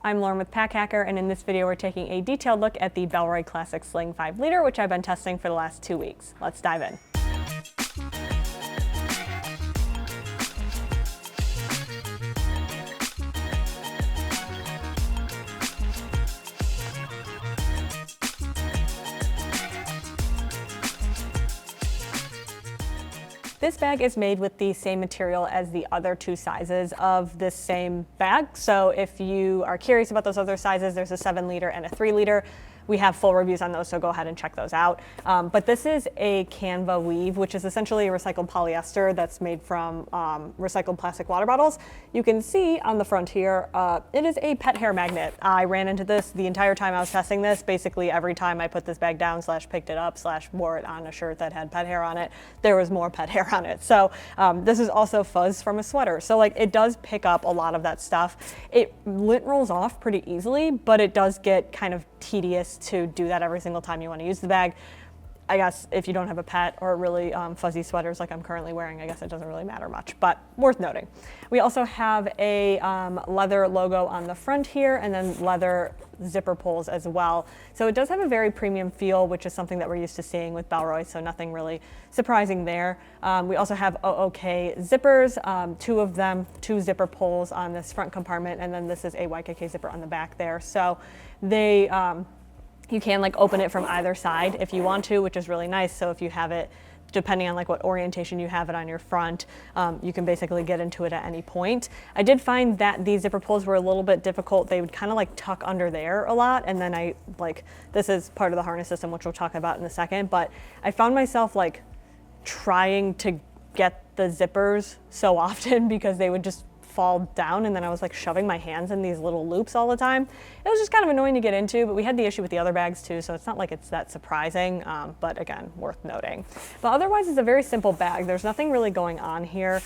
I'm Lauren with Pack Hacker, and in this video we're taking a detailed look at the Bellroy Classic Sling 5 liter, which I've been testing for the last 2 weeks. Let's dive in. This bag is made with the same material as the other 2 sizes of this same bag. So if you are curious about those other sizes, there's a 7 liter and a 3 liter. We have full reviews on those, so go ahead and check those out. But this is a Canva weave, which is essentially a recycled polyester that's made from recycled plastic water bottles. You can see on the front here, it is a pet hair magnet. I ran into this the entire time I was testing this. Basically every time I put this bag down / picked it up / wore it on a shirt that had pet hair on it, there was more pet hair on it. So this is also fuzz from a sweater. So like it does pick up a lot of that stuff. It lint rolls off pretty easily, but it does get kind of tedious to do that every single time you want to use the bag. I guess if you don't have a pet or really fuzzy sweaters like I'm currently wearing, I guess it doesn't really matter much, but worth noting. We also have a leather logo on the front here and then leather zipper pulls as well. So it does have a very premium feel, which is something that we're used to seeing with Bellroy, so nothing really surprising there. We also have OOK zippers, 2 of them, 2 zipper pulls on this front compartment, and then this is a YKK zipper on the back there. So they you can like open it from either side if you want to, which is really nice. So if you have it, depending on like what orientation you have it on your front, you can basically get into it at any point. I did find that these zipper pulls were a little bit difficult. They would kind of like tuck under there a lot. And then this is part of the harness system, which we'll talk about in a second, but I found myself like trying to get the zippers so often because they would just fall down, and then I was like shoving my hands in these little loops all the time. It was just kind of annoying to get into, but we had the issue with the other bags too, so it's not like it's that surprising, but again, worth noting. But otherwise, it's a very simple bag. There's nothing really going on here.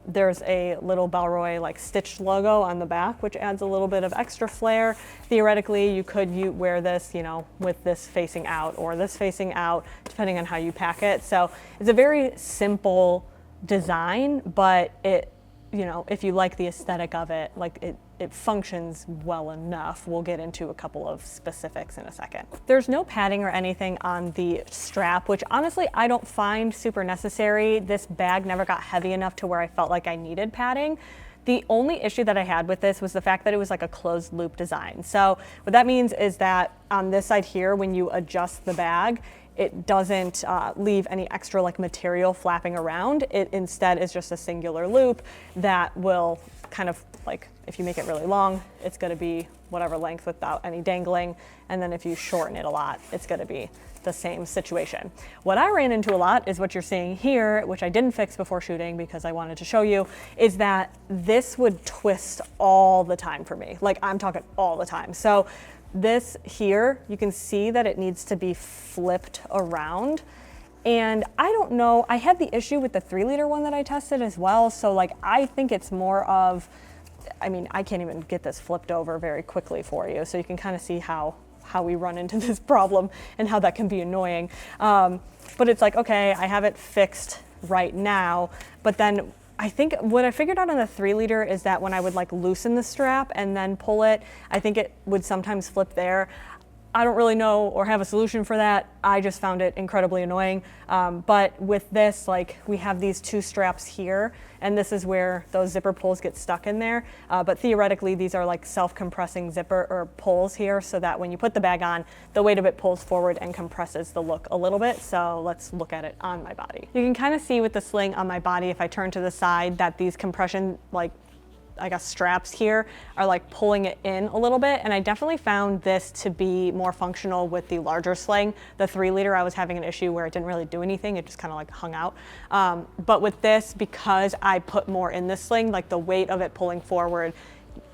There's a little Bellroy like stitched logo on the back, which adds a little bit of extra flair. Theoretically, you could wear this, you know, with this facing out or this facing out, depending on how you pack it. So it's a very simple design, but it, you know, if you like the aesthetic of it, like it functions well enough. We'll get into a couple of specifics in a second. There's no padding or anything on the strap, which honestly I don't find super necessary. This bag never got heavy enough to where I felt like I needed padding. The only issue that I had with this was the fact that it was like a closed loop design. So what that means is that on this side here, when you adjust the bag, it doesn't leave any extra like material flapping around. It instead is just a singular loop that will kind of like, if you make it really long, it's gonna be whatever length without any dangling. And then if you shorten it a lot, it's gonna be the same situation. What I ran into a lot is what you're seeing here, which I didn't fix before shooting because I wanted to show you, is that this would twist all the time for me. Like I'm talking all the time. So this here, you can see that it needs to be flipped around. And I don't know, I had the issue with the 3 liter one that I tested as well. So like, I think it's more of, I mean, I can't even get this flipped over very quickly for you. So you can kind of see how we run into this problem and how that can be annoying. But it's like, okay, I have it fixed right now, but then I think what I figured out on the 3 liter is that when I would like loosen the strap and then pull it, I think it would sometimes flip there. I don't really know or have a solution for that. I just found it incredibly annoying. But with this, like we have these 2 straps here, and this is where those zipper pulls get stuck in there. But theoretically, these are like self-compressing zipper or pulls here, so that when you put the bag on, the weight of it pulls forward and compresses the look a little bit. So let's look at it on my body. You can kind of see with the sling on my body, if I turn to the side, that these compression I guess straps here are like pulling it in a little bit, and I definitely found this to be more functional with the larger sling. The 3 liter, I was having an issue where it didn't really do anything, it just kind of like hung out. But with this, because I put more in this sling, like the weight of it pulling forward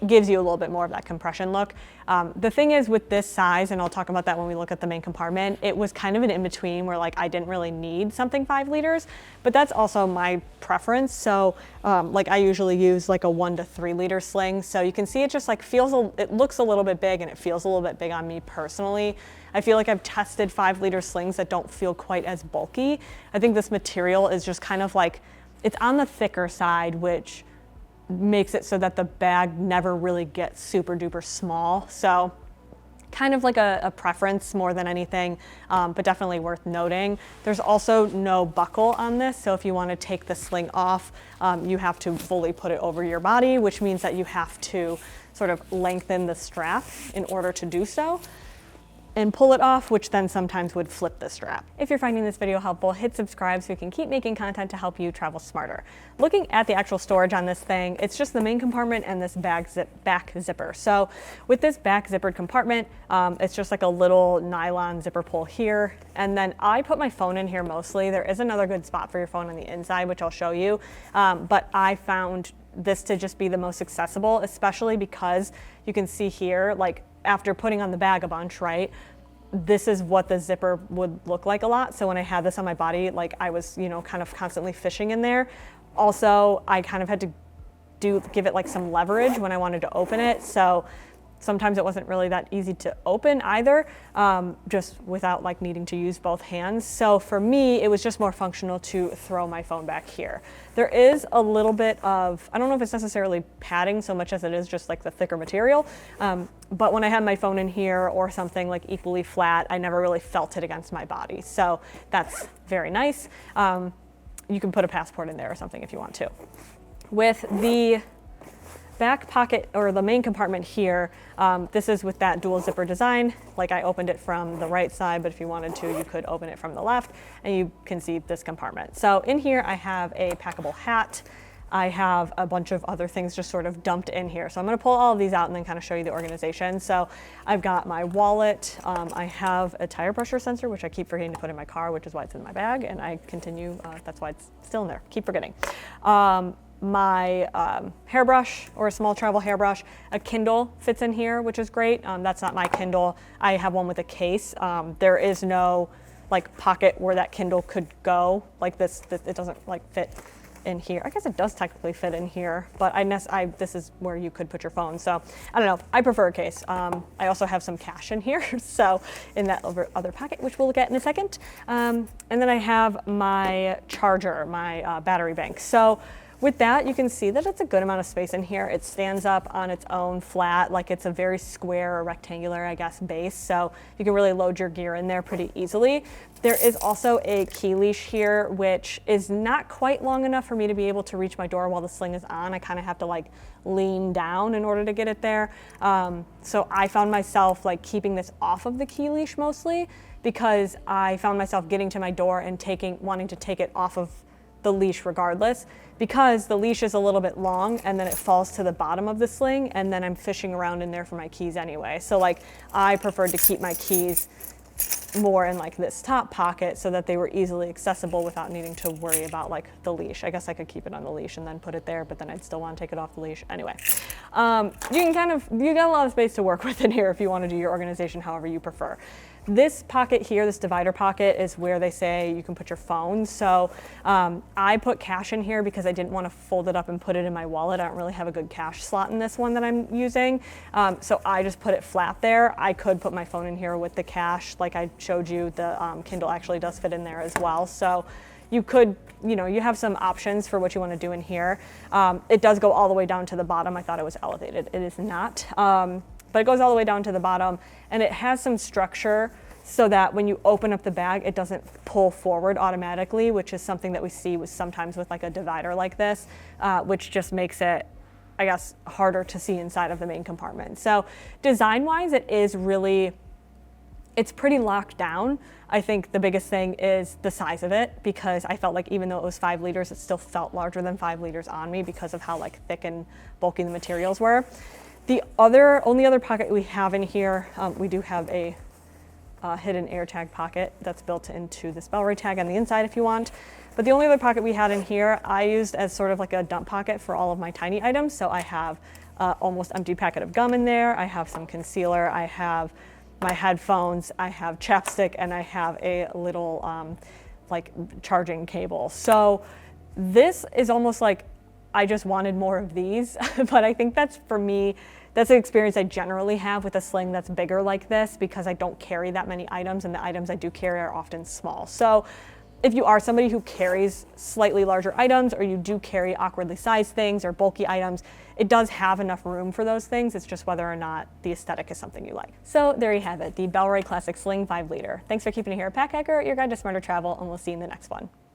gives you a little bit more of that compression look. The thing is with this size, and I'll talk about that when we look at the main compartment, it was kind of an in-between where like I didn't really need something 5 liters, but that's also my preference. So like I usually use like a 1 to 3 liter sling. So you can see it just like it looks a little bit big, and it feels a little bit big on me personally. I feel like I've tested 5 liter slings that don't feel quite as bulky. I think this material is just kind of like, it's on the thicker side, which makes it so that the bag never really gets super duper small. So kind of like a preference more than anything, but definitely worth noting. There's also no buckle on this, so if you want to take the sling off, you have to fully put it over your body, which means that you have to sort of lengthen the strap in order to do so and pull it off, which then sometimes would flip the strap. If you're finding this video helpful, hit subscribe so we can keep making content to help you travel smarter. Looking at the actual storage on this thing, it's just the main compartment and this back zipper. So with this back zippered compartment, it's just like a little nylon zipper pull here. And then I put my phone in here mostly. There is another good spot for your phone on the inside, which I'll show you. But I found this to just be the most accessible, especially because you can see here, like, after putting on the bag a bunch, right? This is what the zipper would look like a lot. So when I had this on my body, like I was, you know, kind of constantly fishing in there. Also, I kind of had to give it like some leverage when I wanted to open it. So sometimes it wasn't really that easy to open either, just without like needing to use both hands. So for me, it was just more functional to throw my phone back here. There is a little bit of, I don't know if it's necessarily padding so much as it is just like the thicker material, but when I had my phone in here or something like equally flat, I never really felt it against my body. So that's very nice. You can put a passport in there or something if you want to. With the back pocket or the main compartment here, this is with that dual zipper design. Like I opened it from the right side, but if you wanted to, you could open it from the left and you can see this compartment. So in here I have a packable hat. I have a bunch of other things just sort of dumped in here. So I'm gonna pull all of these out and then kind of show you the organization. So I've got my wallet. I have a tire pressure sensor, which I keep forgetting to put in my car, which is why it's in my bag. And I continue, that's why it's still in there, keep forgetting. My hairbrush or a small travel hairbrush. A Kindle fits in here, which is great. That's not my Kindle. I have one with a case. There is no like pocket where that Kindle could go like this. It doesn't like fit in here. I guess it does technically fit in here, but this is where you could put your phone. So I don't know, I prefer a case. I also have some cash in here, so in that other pocket, which we'll look at in a second. And then I have my charger, my battery bank. So with that, you can see that it's a good amount of space in here. It stands up on its own flat, like it's a very square or rectangular, I guess, base. So you can really load your gear in there pretty easily. There is also a key leash here, which is not quite long enough for me to be able to reach my door while the sling is on. I kind of have to like lean down in order to get it there. So I found myself like keeping this off of the key leash mostly because I found myself getting to my door and wanting to take it off of the leash regardless, because the leash is a little bit long and then it falls to the bottom of the sling and then I'm fishing around in there for my keys anyway. So like I preferred to keep my keys more in like this top pocket so that they were easily accessible without needing to worry about like the leash. I guess I could keep it on the leash and then put it there, but then I'd still want to take it off the leash. Anyway, you got a lot of space to work with in here if you want to do your organization however you prefer. This pocket here, this divider pocket, is where they say you can put your phone. So I put cash in here because I didn't want to fold it up and put it in my wallet. I don't really have a good cash slot in this one that I'm using. So I just put it flat there. I could put my phone in here with the cash. Like I showed you, the Kindle actually does fit in there as well. So you could, you have some options for what you want to do in here. It does go all the way down to the bottom. I thought it was elevated. It is not. But it goes all the way down to the bottom and it has some structure so that when you open up the bag, it doesn't pull forward automatically, which is something that we see sometimes with like a divider like this, which just makes it, I guess, harder to see inside of the main compartment. So design-wise, it's pretty locked down. I think the biggest thing is the size of it, because I felt like even though it was 5 liters, it still felt larger than 5 liters on me because of how like thick and bulky the materials were. The only other pocket we have in here, we do have a hidden air tag pocket that's built into this Bellroy tag on the inside if you want. But the only other pocket we had in here, I used as sort of like a dump pocket for all of my tiny items. So I have almost empty packet of gum in there. I have some concealer. I have my headphones. I have chapstick, and I have a little like charging cable. So this is almost like I just wanted more of these, but I think that's, for me, that's an experience I generally have with a sling that's bigger like this, because I don't carry that many items and the items I do carry are often small. So if you are somebody who carries slightly larger items, or you do carry awkwardly sized things or bulky items, it does have enough room for those things. It's just whether or not the aesthetic is something you like. So there you have it, the Bellroy Classic Sling 5 liter. Thanks for keeping it here at Pack Hacker, your guide to smarter travel, and we'll see you in the next one.